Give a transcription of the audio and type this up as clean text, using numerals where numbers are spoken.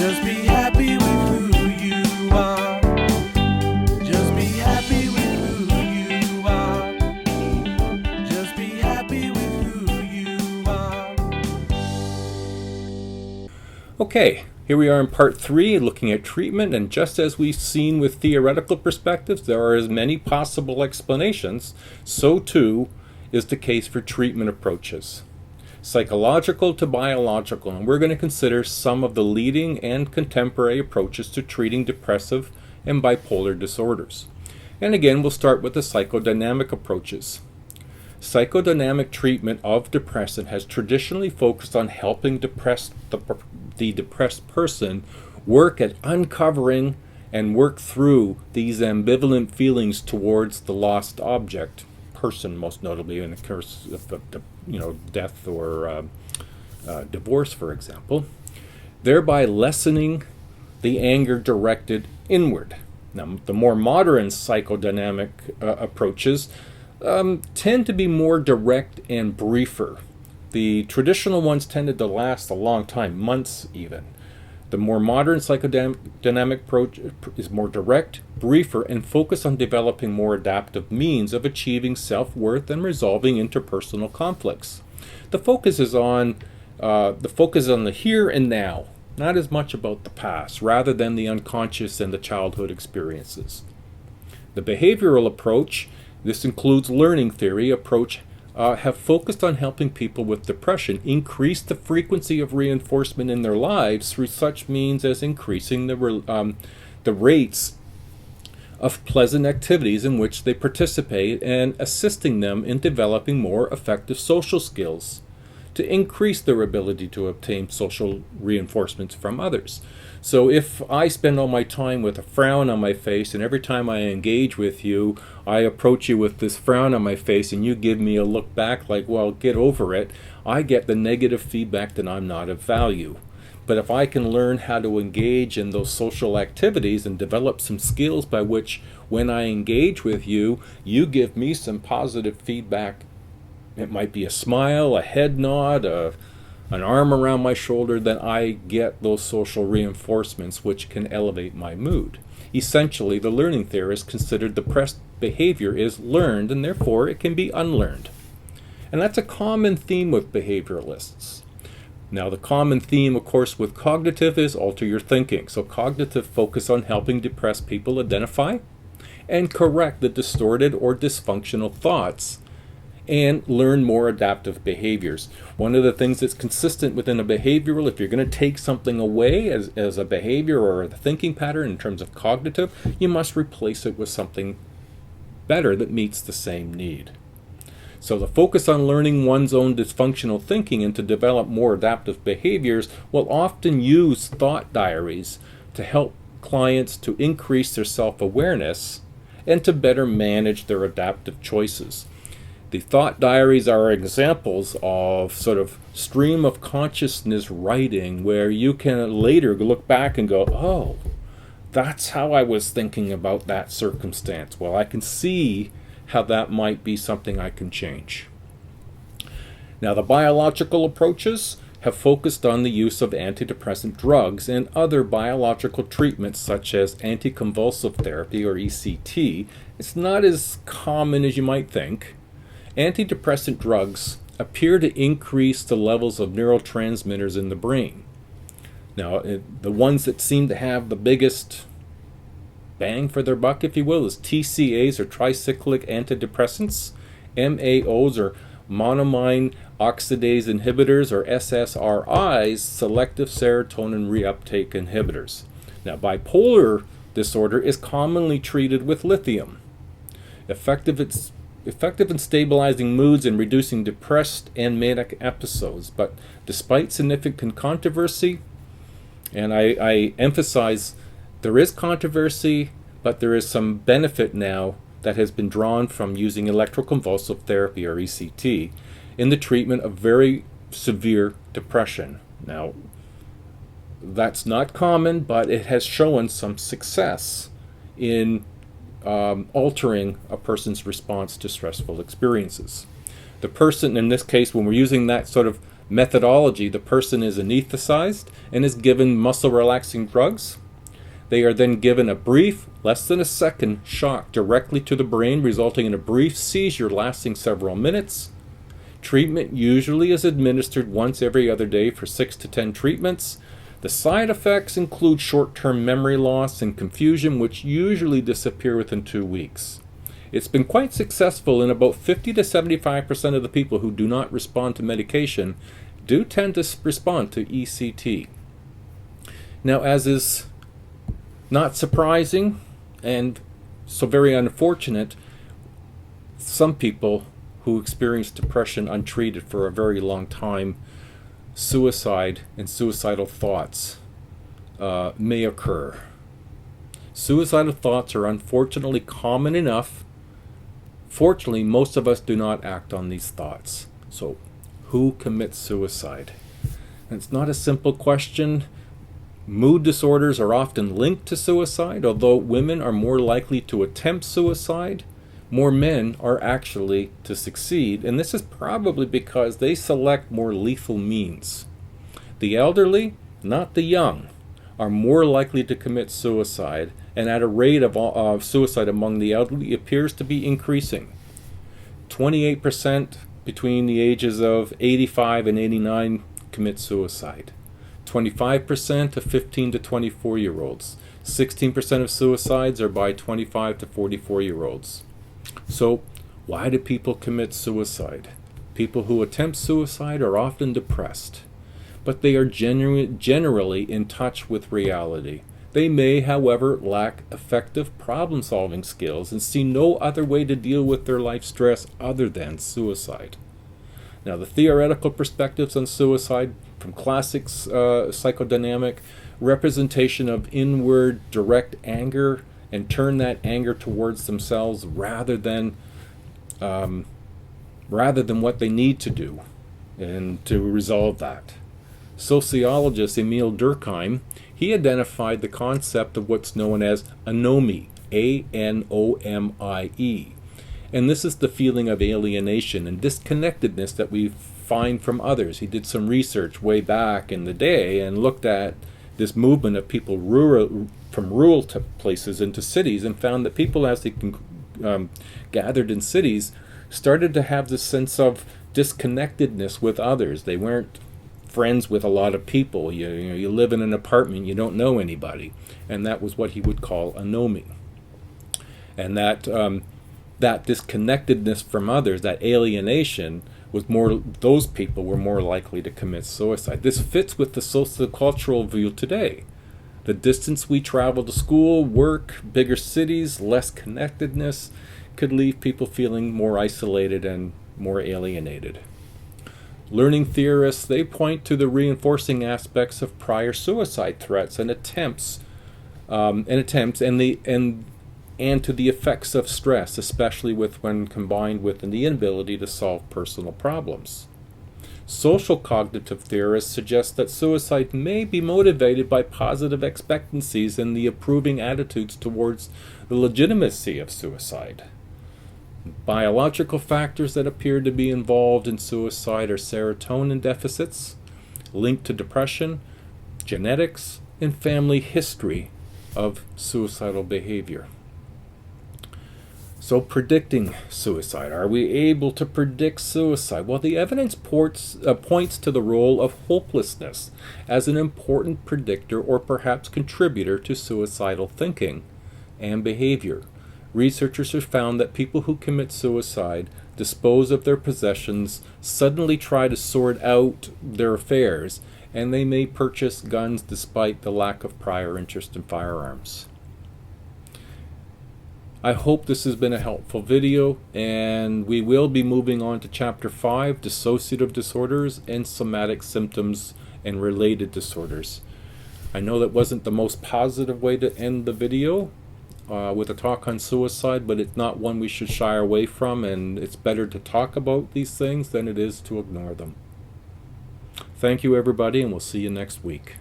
Just be happy with who you are. Just be happy with who you are. Just be happy with who you are. Okay, here we are in part 3, looking at treatment, and just as we've seen with theoretical perspectives, there are as many possible explanations, so too is the case for treatment approaches. Psychological to biological, and we're going to consider some of the leading and contemporary approaches to treating depressive and bipolar disorders. And again, we'll start with the psychodynamic approaches. Psychodynamic treatment of depression has traditionally focused on helping the depressed person work at uncovering and work through these ambivalent feelings towards the lost object, person most notably in the case of death or divorce, for example, thereby lessening the anger directed inward. Now, the more modern psychodynamic approaches tend to be more direct and briefer. The traditional ones tended to last a long time, months even. The more modern psychodynamic approach is more direct, briefer, and focused on developing more adaptive means of achieving self-worth and resolving interpersonal conflicts. The focus is on the here and now, not as much about the past, rather than the unconscious and the childhood experiences. The behavioral approach, this includes learning theory approach, have focused on helping people with depression increase the frequency of reinforcement in their lives through such means as increasing the rates of pleasant activities in which they participate and assisting them in developing more effective social skills to increase their ability to obtain social reinforcements from others. So if I spend all my time with a frown on my face, and every time I engage with you, I approach you with this frown on my face, and you give me a look back like, well, get over it, I get the negative feedback that I'm not of value. But if I can learn how to engage in those social activities and develop some skills by which when I engage with you, you give me some positive feedback, it might be a smile, a head nod, an arm around my shoulder, then I get those social reinforcements which can elevate my mood. Essentially, the learning theorist considered depressed behavior is learned and therefore it can be unlearned. And that's a common theme with behavioralists. Now, the common theme, of course, with cognitive is alter your thinking. So cognitive focus on helping depressed people identify and correct the distorted or dysfunctional thoughts and learn more adaptive behaviors. One of the things that's consistent within a behavioral, if you're going to take something away as a behavior or the thinking pattern in terms of cognitive, you must replace it with something better that meets the same need. So the focus on learning one's own dysfunctional thinking and to develop more adaptive behaviors will often use thought diaries to help clients to increase their self-awareness and to better manage their adaptive choices. The thought diaries are examples of sort of stream of consciousness writing where you can later look back and go, oh, that's how I was thinking about that circumstance. Well, I can see how that might be something I can change. Now, the biological approaches have focused on the use of antidepressant drugs and other biological treatments such as anticonvulsive therapy or ECT. It's not as common as you might think. Antidepressant drugs appear to increase the levels of neurotransmitters in the brain. Now, the ones that seem to have the biggest bang for their buck, if you will, is TCAs or tricyclic antidepressants, MAOs or monoamine oxidase inhibitors, or SSRIs, selective serotonin reuptake inhibitors. Now, bipolar disorder is commonly treated with lithium. Effective in stabilizing moods and reducing depressed and manic episodes. But despite significant controversy, and I emphasize there is controversy, but there is some benefit now that has been drawn from using electroconvulsive therapy or ECT in the treatment of very severe depression. Now, that's not common, but it has shown some success in altering a person's response to stressful experiences. The person, in this case, when we're using that sort of Methodology: the person is anesthetized and is given muscle relaxing drugs. They are then given a brief, less than a second, shock directly to the brain, resulting in a brief seizure lasting several minutes. Treatment usually is administered once every other day for 6 to 10 treatments. The side effects include short-term memory loss and confusion, which usually disappear within 2 weeks. It's been quite successful in about 50 to 75% of the people who do not respond to medication do tend to respond to ECT. Now, as is not surprising and so very unfortunate, some people who experience depression untreated for a very long time, suicide and suicidal thoughts may occur. Suicidal thoughts are unfortunately common enough. Fortunately, most of us do not act on these thoughts. So, who commits suicide? And it's not a simple question. Mood disorders are often linked to suicide. Although women are more likely to attempt suicide, more men are actually to succeed, and this is probably because they select more lethal means. The elderly, not the young, are more likely to commit suicide, and at a rate of suicide among the elderly appears to be increasing. 28% between the ages of 85 and 89 commit suicide. 25% of 15 to 24-year-olds. 16% of suicides are by 25 to 44-year-olds. So, why do people commit suicide? People who attempt suicide are often depressed, but they are generally in touch with reality. They may, however, lack effective problem-solving skills and see no other way to deal with their life stress other than suicide. Now, the theoretical perspectives on suicide from classic psychodynamic representation of inward direct anger and turn that anger towards themselves rather than what they need to do and to resolve that. Sociologist Emil Durkheim, he identified the concept of what's known as anomie, A-N-O-M-I-E. And this is the feeling of alienation and disconnectedness that we find from others. He did some research way back in the day and looked at this movement of people from rural places into cities, and found that people, as they gathered in cities, started to have this sense of disconnectedness with others. They weren't friends with a lot of people. You live in an apartment, you don't know anybody, and that was what he would call anomie. And that disconnectedness from others, that alienation, was more. Those people were more likely to commit suicide. This fits with the sociocultural view today. The distance we travel to school, work, bigger cities, less connectedness could leave people feeling more isolated and more alienated. Learning theorists, they point to the reinforcing aspects of prior suicide threats and attempts, and to the effects of stress, especially when combined with the inability to solve personal problems. Social cognitive theorists suggest that suicide may be motivated by positive expectancies and the approving attitudes towards the legitimacy of suicide. Biological factors that appear to be involved in suicide are serotonin deficits, linked to depression, genetics, and family history of suicidal behavior. So, predicting suicide. Are we able to predict suicide? Well, the evidence points to the role of hopelessness as an important predictor or perhaps contributor to suicidal thinking and behavior. Researchers have found that people who commit suicide, dispose of their possessions, suddenly try to sort out their affairs, and they may purchase guns despite the lack of prior interest in firearms. I hope this has been a helpful video, and we will be moving on to Chapter 5, Dissociative Disorders and Somatic Symptoms and Related Disorders. I know that wasn't the most positive way to end the video with a talk on suicide, but it's not one we should shy away from, and it's better to talk about these things than it is to ignore them. Thank you, everybody, and we'll see you next week.